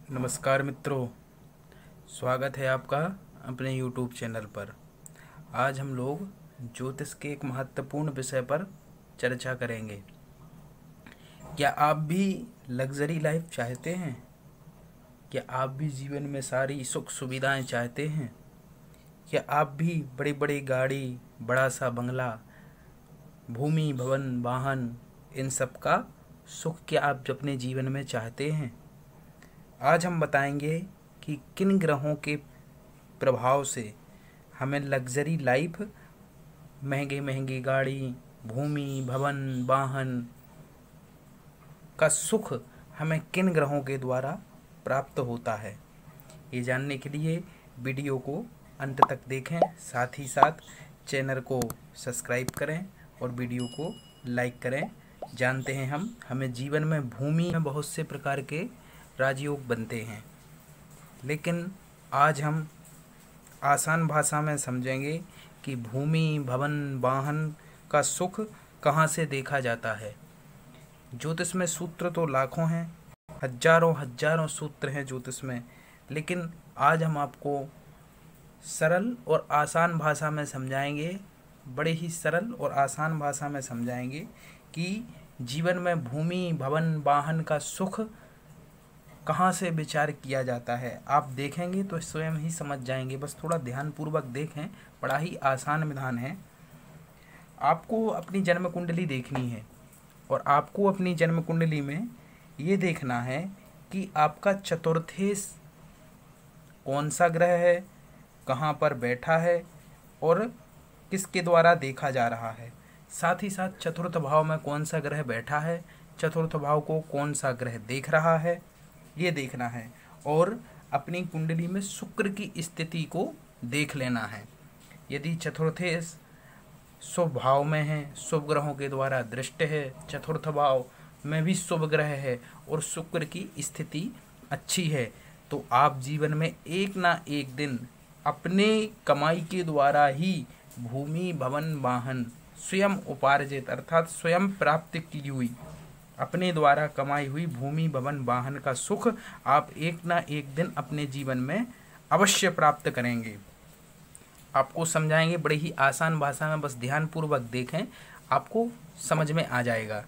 नमस्कार मित्रों, स्वागत है आपका अपने YouTube चैनल पर। आज हम लोग ज्योतिष के एक महत्वपूर्ण विषय पर चर्चा करेंगे। क्या आप भी लग्जरी लाइफ चाहते हैं? क्या आप भी जीवन में सारी सुख सुविधाएं चाहते हैं? क्या आप भी बड़ी बड़ी गाड़ी, बड़ा सा बंगला, भूमि, भवन, वाहन, इन सब का सुख क्या आप अपने जीवन में चाहते हैं? आज हम बताएंगे कि किन ग्रहों के प्रभाव से हमें लग्जरी लाइफ, महंगी महंगी गाड़ी, भूमि, भवन, वाहन का सुख हमें किन ग्रहों के द्वारा प्राप्त होता है। ये जानने के लिए वीडियो को अंत तक देखें, साथ ही साथ चैनल को सब्सक्राइब करें और वीडियो को लाइक करें। जानते हैं हमें जीवन में भूमि में बहुत से प्रकार के राजयोग बनते हैं, लेकिन आज हम आसान भाषा में समझेंगे कि भूमि, भवन, वाहन का सुख कहाँ से देखा जाता है। ज्योतिष में सूत्र तो लाखों हैं, हजारों हजारों सूत्र हैं ज्योतिष में, लेकिन आज हम आपको सरल और आसान भाषा में समझाएंगे, बड़े ही सरल और आसान भाषा में समझाएंगे कि जीवन में भूमि, भवन, वाहन का सुख कहाँ से विचार किया जाता है। आप देखेंगे तो स्वयं ही समझ जाएंगे, बस थोड़ा ध्यानपूर्वक देखें, बड़ा ही आसान विधान है। आपको अपनी जन्म कुंडली देखनी है और आपको अपनी जन्म कुंडली में ये देखना है कि आपका चतुर्थेश कौन सा ग्रह है, कहाँ पर बैठा है और किसके द्वारा देखा जा रहा है। साथ ही साथ चतुर्थ भाव में कौन सा ग्रह बैठा है, चतुर्थ भाव को कौन सा ग्रह देख रहा है, ये देखना है। और अपनी कुंडली में शुक्र की स्थिति को देख लेना है। यदि चतुर्थेश शुभ भाव में है, शुभ ग्रहों के द्वारा दृष्ट है, चतुर्थ भाव में भी शुभ ग्रह है और शुक्र की स्थिति अच्छी है, तो आप जीवन में एक ना एक दिन अपने कमाई के द्वारा ही भूमि, भवन, वाहन स्वयं उपार्जित अर्थात स्वयं प्राप्त की हुई, अपने द्वारा कमाई हुई भूमि, भवन, वाहन का सुख आप एक ना एक दिन अपने जीवन में अवश्य प्राप्त करेंगे। आपको समझाएंगे बड़ी ही आसान भाषा में, बस ध्यानपूर्वक देखें, आपको समझ में आ जाएगा।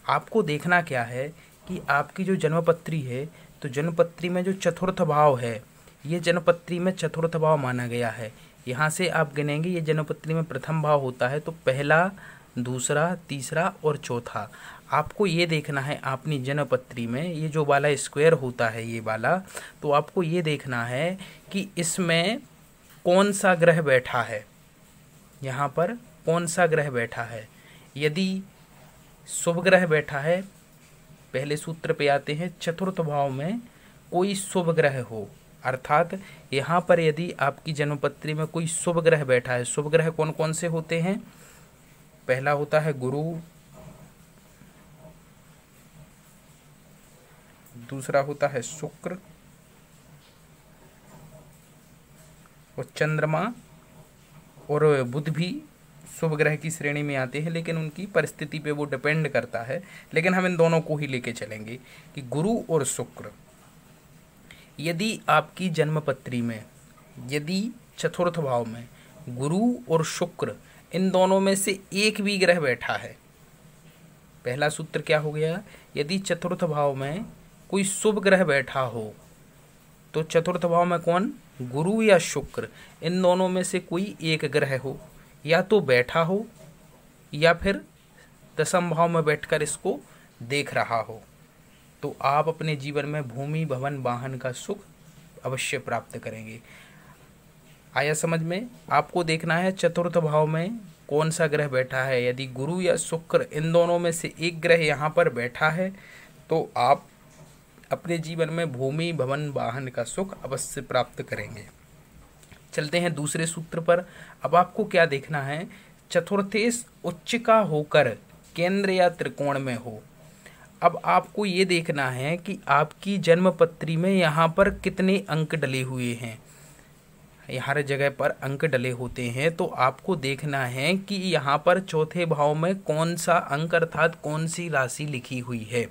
आपको देखना क्या है कि आपकी जो जन्मपत्री है, तो जन्मपत्री में जो चतुर्थ भाव है, ये जन्मपत्री में चतुर्थ भाव माना गया है। यहाँ से आप गिनेंगे, ये जन्मपत्री में प्रथम भाव होता है, तो पहला, दूसरा, तीसरा और चौथा। आपको ये देखना है अपनी जन्मपत्री में ये जो वाला स्क्वायर होता है, ये वाला, तो आपको ये देखना है कि इसमें कौन सा ग्रह बैठा है, यहाँ पर कौन सा ग्रह बैठा है। यदि शुभ ग्रह बैठा है, पहले सूत्र पे आते हैं, चतुर्थ भाव में कोई शुभ ग्रह हो, अर्थात यहाँ पर यदि आपकी जन्मपत्री में कोई शुभ ग्रह बैठा है। शुभ ग्रह कौन कौन से होते हैं? पहला होता है गुरु, दूसरा होता है शुक्र और चंद्रमा और बुध भी शुभ ग्रह की श्रेणी में आते हैं, लेकिन उनकी परिस्थिति पे वो डिपेंड करता है। लेकिन हम इन दोनों को ही लेके चलेंगे कि गुरु और शुक्र। यदि आपकी जन्मपत्री में यदि चतुर्थ भाव में गुरु और शुक्र इन दोनों में से एक भी ग्रह बैठा है, पहला सूत्र क्या हो गया? यदि चतुर्थ भाव में कोई शुभ ग्रह बैठा हो, तो चतुर्थ भाव में कौन? गुरु या शुक्र, इन दोनों में से कोई एक ग्रह हो, या तो बैठा हो या फिर दशम भाव में बैठकर इसको देख रहा हो, तो आप अपने जीवन में भूमि, भवन, वाहन का सुख अवश्य प्राप्त करेंगे। आया समझ में? आपको देखना है चतुर्थ भाव में कौन सा ग्रह बैठा है। यदि गुरु या शुक्र इन दोनों में से एक ग्रह यहाँ पर बैठा है, तो आप अपने जीवन में भूमि, भवन, वाहन का सुख अवश्य प्राप्त करेंगे। चलते हैं दूसरे सूत्र पर। अब आपको क्या देखना है? चतुर्थेश उच्च का होकर केंद्र या त्रिकोण में हो। अब आपको ये देखना है कि आपकी जन्मपत्री में यहाँ पर कितने अंक डले हुए हैं। हर जगह पर अंक डले होते हैं, तो आपको देखना है कि यहाँ पर चौथे भाव में कौन सा अंक अर्थात कौन सी राशि लिखी हुई है।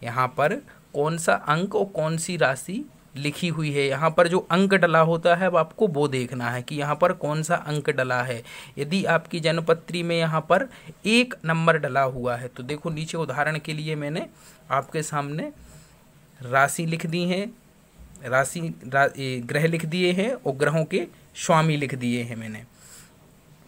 यहाँ पर कौन सा अंक और कौन सी राशि लिखी हुई है। यहाँ पर जो अंक डला होता है अब आपको वो देखना है कि यहाँ पर कौन सा अंक डला है। यदि आपकी जन्मपत्री में यहाँ पर 1 नंबर डला हुआ है तो देखो नीचे उदाहरण के लिए मैंने आपके सामने राशि लिख दी है, ग्रह लिख दिए हैं और ग्रहों के स्वामी लिख दिए हैं मैंने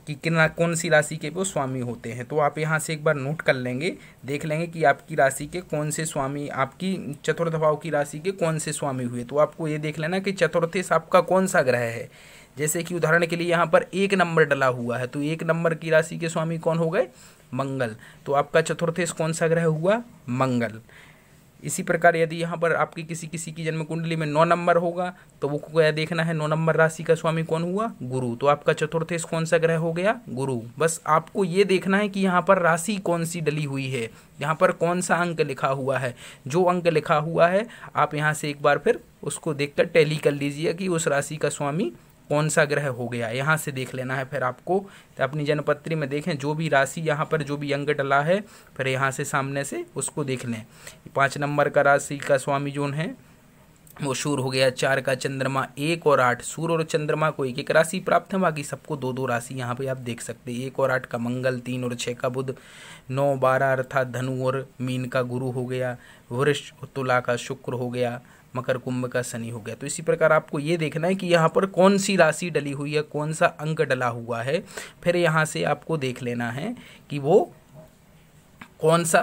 कि कितना कौन सी राशि के वो स्वामी होते हैं। तो आप यहाँ से एक बार नोट कर लेंगे, देख लेंगे कि आपकी राशि के कौन से स्वामी, आपकी चतुर्थ भाव की राशि के कौन से स्वामी हुए। तो आपको ये देख लेना कि चतुर्थेश आपका कौन सा ग्रह है। जैसे कि उदाहरण के लिए यहाँ पर 1 नंबर डला हुआ है तो 1 नंबर की राशि के स्वामी कौन हो गए, मंगल। तो आपका चतुर्थेश कौन सा ग्रह हुआ, मंगल। इसी प्रकार यदि यहाँ पर आपकी किसी की जन्म कुंडली में 9 नंबर होगा तो वो क्या देखना है, 9 नंबर राशि का स्वामी कौन हुआ, गुरु। तो आपका चतुर्थेश कौन सा ग्रह हो गया, गुरु। बस आपको ये देखना है कि यहाँ पर राशि कौन सी डली हुई है, यहाँ पर कौन सा अंक लिखा हुआ है। जो अंक लिखा हुआ है आप यहाँ से एक बार फिर उसको देखकर टैली कर लीजिए कि उस राशि का स्वामी कौन सा ग्रह हो गया। यहाँ से देख लेना है फिर आपको, तो अपनी जन्मपत्री में देखें जो भी राशि यहाँ पर जो भी अंक डला है फिर यहाँ से सामने से उसको देख लें। 5 नंबर का राशि का स्वामी जो है वो सूर्य हो गया, 4 का चंद्रमा, 1 और 8 सूर्य और चंद्रमा को 1 राशि प्राप्त है, बाकी सबको 2 राशि यहाँ पे आप देख सकते हैं। 1 और 8 का मंगल, 3 और 6 का बुध, 9 12 अर्थात धनु और मीन का गुरु हो गया, वृष और तुला का शुक्र हो गया, मकर कुंभ का शनि हो गया। तो इसी प्रकार आपको ये देखना है कि यहाँ पर कौन सी राशि डली हुई है, कौन सा अंक डला हुआ है। फिर यहाँ से आपको देख लेना है कि वो कौन सा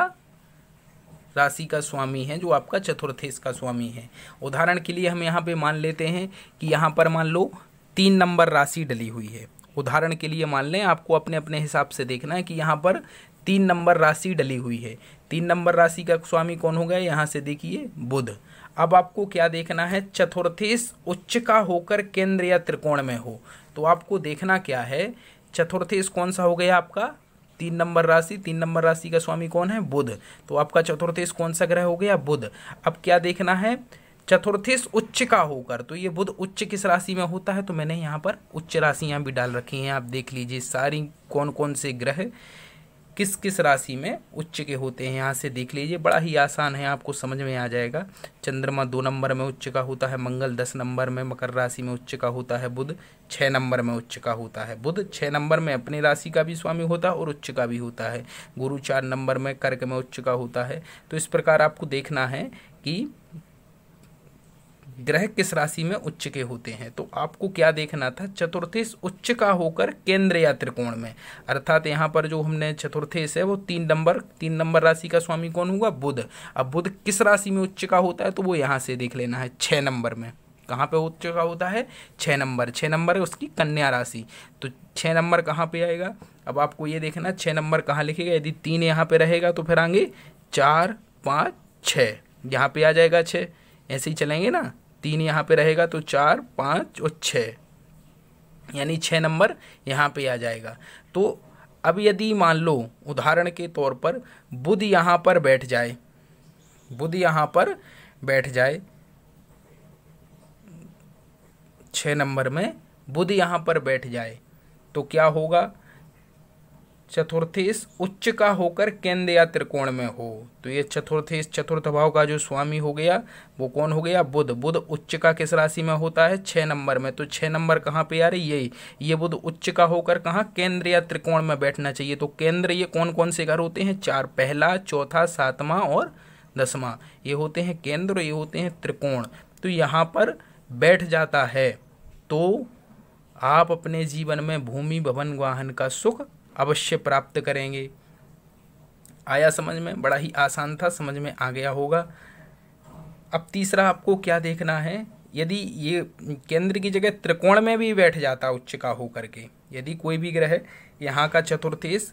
राशि का स्वामी है जो आपका चतुर्थेश का स्वामी है। उदाहरण के लिए हम यहाँ पे मान लेते हैं कि यहाँ पर मान लो 3 नंबर राशि डली हुई है। उदाहरण के लिए मान लें, आपको अपने अपने हिसाब से देखना है कि यहाँ पर 3 नंबर राशि डली हुई है। 3 नंबर राशि का स्वामी कौन हो गया, यहाँ से देखिए बुध। अब आपको क्या देखना है, चतुर्थेश उच्च का होकर केंद्र या त्रिकोण में हो। तो आपको देखना क्या है, चतुर्थेश कौन सा हो गया आपका, 3 नंबर राशि, 3 नंबर राशि का स्वामी कौन है, बुध। तो आपका चतुर्थेश कौन सा ग्रह हो गया, बुध। अब क्या देखना है, चतुर्थेश उच्च का होकर, तो ये बुध उच्च किस राशि में होता है, तो मैंने यहाँ पर उच्च राशियाँ भी डाल रखी हैं। आप देख लीजिए सारी कौन कौन से ग्रह किस किस राशि में उच्च के होते हैं, यहाँ से देख लीजिए। बड़ा ही आसान है, आपको समझ में आ जाएगा। चंद्रमा 2 नंबर में उच्च का होता है मंगल, 10 नंबर में मकर राशि में उच्च का होता है बुध, 6 नंबर में उच्च का होता है बुध। 6 नंबर में अपनी राशि का भी स्वामी होता है और उच्च का भी होता है गुरु। 4 नंबर में कर्क में उच्च का होता है। तो इस प्रकार आपको देखना है कि ग्रह किस राशि में उच्च के होते हैं। तो आपको क्या देखना था, चतुर्थेश उच्च का होकर केंद्र या त्रिकोण में, अर्थात यहाँ पर जो हमने चतुर्थेश है वो 3 नंबर राशि का स्वामी कौन हुआ, बुध। अब बुध किस राशि में उच्च का होता है, तो वो यहाँ से देख लेना है 6 नंबर में। कहाँ पे उच्च का होता है, 6 नंबर। 6 नंबर है उसकी कन्या राशि। तो 6 नंबर कहाँ पे आएगा, अब आपको ये देखना 6 नंबर कहाँ लिखेगा। यदि 3 यहाँ पे रहेगा तो फिर आगे 4 5 6 यहाँ पे आ जाएगा 6, ऐसे ही चलेंगे ना। 3 यहाँ पे रहेगा तो 4 5 और 6, यानी 6 नंबर यहाँ पे आ जाएगा। तो अब यदि मान लो उदाहरण के तौर पर बुध यहाँ पर बैठ जाए, बुध यहाँ पर बैठ जाए 6 नंबर में बुध यहाँ पर बैठ जाए तो क्या होगा, चतुर्थेश उच्च का होकर केंद्र या त्रिकोण में हो। तो ये चतुर्थेश चतुर्थ भाव का जो स्वामी हो गया वो कौन हो गया, बुध। बुध उच्च का किस राशि में होता है, 6 नंबर में। तो 6 नंबर कहाँ पे आ रही है, ये बुध उच्च का होकर कहाँ, केंद्र या त्रिकोण में बैठना चाहिए। तो केंद्र ये कौन कौन से घर होते हैं, 4, पहला, चौथा, 7वां और 10वां, ये होते हैं केंद्र, ये होते हैं त्रिकोण। तो यहाँ पर बैठ जाता है तो आप अपने जीवन में भूमि भवन वाहन का सुख अवश्य प्राप्त करेंगे। आया समझ में, बड़ा ही आसान था, समझ में आ गया होगा। अब तीसरा आपको क्या देखना है, यदि ये केंद्र की जगह त्रिकोण में भी बैठ जाता उच्च का होकर के, यदि कोई भी ग्रह यहाँ का चतुर्थेश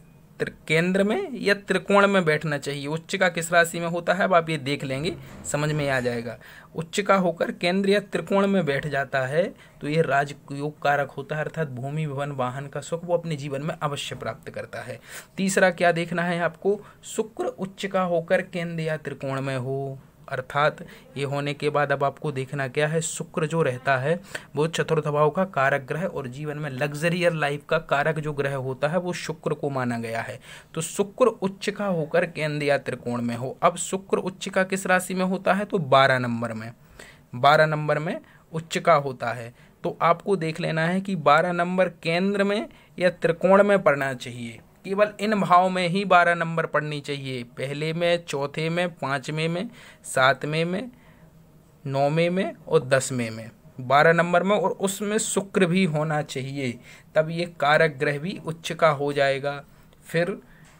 केंद्र में या त्रिकोण में बैठना चाहिए। उच्च का किस राशि में होता है अब आप ये देख लेंगे, समझ में आ जाएगा। उच्च का होकर केंद्र या त्रिकोण में बैठ जाता है तो ये राजयोग कारक होता है, अर्थात भूमि भवन वाहन का सुख वो अपने जीवन में अवश्य प्राप्त करता है। तीसरा क्या देखना है आपको, शुक्र उच्च का होकर केंद्र या त्रिकोण में हो, अर्थात ये होने के बाद अब आपको देखना क्या है, शुक्र जो रहता है वो चतुर्थ भाव का कारक ग्रह और जीवन में लग्जरियर लाइफ का कारक जो ग्रह होता है वो शुक्र को माना गया है। तो शुक्र उच्च का होकर केंद्र या त्रिकोण में हो। अब शुक्र उच्च का किस राशि में होता है, तो 12 नंबर में, 12 नंबर में उच्च का होता है। तो आपको देख लेना है कि 12 नंबर केंद्र में या त्रिकोण में पढ़ना चाहिए। केवल इन भाव में ही 12 नंबर पढ़नी चाहिए, पहले में, चौथे में, पाँचवें में, सातवें में, नौवें में और 10वें में, 12 नंबर में, और उसमें शुक्र भी होना चाहिए। तब ये कारक ग्रह भी उच्च का हो जाएगा। फिर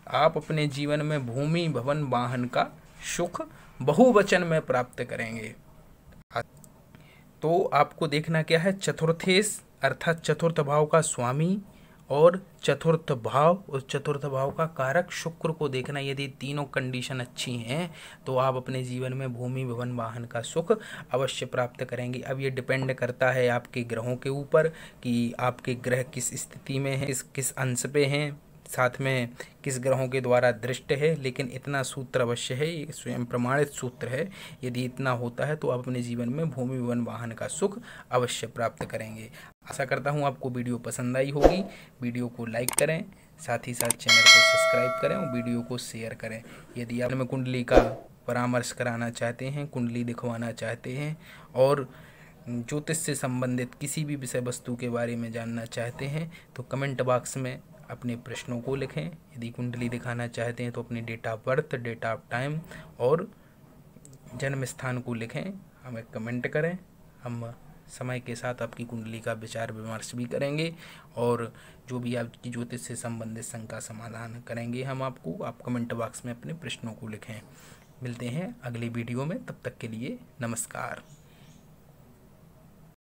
आप अपने जीवन में भूमि भवन वाहन का सुख बहुवचन में प्राप्त करेंगे। तो आपको देखना क्या है, चतुर्थेश अर्थात चतुर्थ भाव का स्वामी और चतुर्थ भाव और चतुर्थ भाव का कारक शुक्र को देखना। यदि तीनों कंडीशन अच्छी हैं तो आप अपने जीवन में भूमि भवन वाहन का सुख अवश्य प्राप्त करेंगे। अब ये डिपेंड करता है आपके ग्रहों के ऊपर कि आपके ग्रह किस स्थिति में हैं, किस अंश पे हैं, साथ में किस ग्रहों के द्वारा दृष्ट है। लेकिन इतना सूत्र अवश्य है, ये स्वयं प्रमाणित सूत्र है। यदि इतना होता है तो आप अपने जीवन में भूमि भवन वाहन का सुख अवश्य प्राप्त करेंगे। आशा करता हूँ आपको वीडियो पसंद आई होगी। वीडियो को लाइक करें, साथ ही साथ चैनल को सब्सक्राइब करें और वीडियो को शेयर करें। यदि आप कुंडली का परामर्श कराना चाहते हैं, कुंडली दिखवाना चाहते हैं और ज्योतिष से संबंधित किसी भी विषय वस्तु के बारे में जानना चाहते हैं तो कमेंट बॉक्स में अपने प्रश्नों को लिखें। यदि कुंडली दिखाना चाहते हैं तो अपनी date of birth, date of time और जन्म स्थान को लिखें, हमें कमेंट करें। हम समय के साथ आपकी कुंडली का विचार विमर्श भी करेंगे और जो भी आपकी ज्योतिष से संबंधित शंका समाधान करेंगे हम आपको। आप कमेंट बॉक्स में अपने प्रश्नों को लिखें। मिलते हैं अगली वीडियो में, तब तक के लिए नमस्कार।